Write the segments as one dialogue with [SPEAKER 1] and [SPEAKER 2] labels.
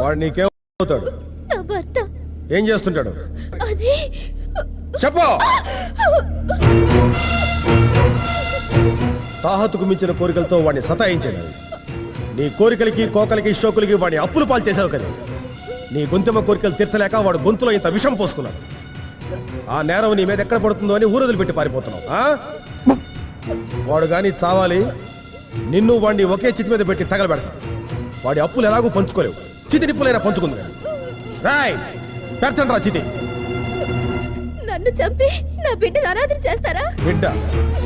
[SPEAKER 1] వాడు నీకేమవుతాడు? ఏం చేస్తుంటాడు చెప్పు. తాహతుకు మించిన కోరికలతో వాడిని సతాయించాడు. నీ కోరికలకి కోకలకి షోకులకి వాడిని అప్పులు పాలు చేసావు కదా. నీ గొంతెమ్మ కోరికలు తీర్చలేక వాడు గొంతులో ఇంత విషం పోసుకున్నాడు. ఆ నేరం నీ మీద ఎక్కడ పడుతుందో అని ఊరదులు పెట్టి పారిపోతున్నావు. వాడు గాని చావాలి, నిన్ను వాడిని ఒకే చితి మీద పెట్టి తగలబెడతాడు. వాడి అప్పులు ఎలాగూ పంచుకోలేవు, చితి నిప్పులైనా పంచుకుంది. రాయ్ పెంచండి రా చితి.
[SPEAKER 2] నన్ను చంపి నా బిడ్డను అనాథం చేస్తారా?
[SPEAKER 1] బిడ్డ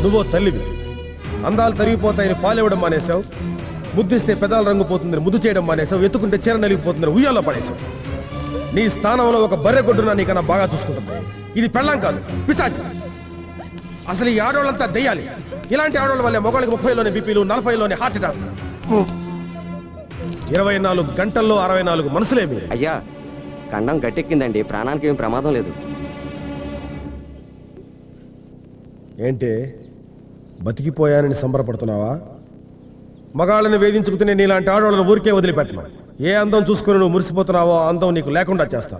[SPEAKER 1] నువ్వో తల్లివి. అందాలు తరిగిపోతాయని పాలివ్వడం మానేశావు, ముద్దిస్తే పెదాలు రంగు పోతుందని ముద్దు చేయడం మానేశావు, ఎత్తుకుంటే చీర నలిగిపోతుందని ఉయ్యాల్లో పడేశావు. నీ స్థానంలో ఒక బర్రె గొడ్డున నీకన్నా బాగా చూసుకుంటుంది. ఇది పెళ్ళం కాదు, పిశాచి. అసలు ఈ ఆడవాళ్ళంతా దెయ్యాలి. ఇలాంటి ఆడవాళ్ళ వల్లే మొగాళ్ళకి 30లోని బీపీలు, 40లోని హార్ట్ అటాక్. 24 గంటల్లో 64 మనసులేమి.
[SPEAKER 3] అయ్యా కండం గట్టెక్కిందండి, ప్రాణానికి ఏం ప్రమాదం లేదు.
[SPEAKER 1] ఏంటి బతికిపోయానని సంబరపడుతున్నావా? మగాళ్ళని వేధించుకునే నీలాంటి ఆడవాళ్ళని ఊరికే వదిలిపెట్టను. ఏ అందం చూసుకుని నువ్వు మురిసిపోతున్నావో ఆ అందం నీకు లేకుండా చేస్తా.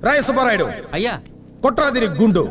[SPEAKER 1] రాయ సుబ్బారాయుడు,
[SPEAKER 4] అయ్యా
[SPEAKER 1] కొట్రాదిరి గుండు.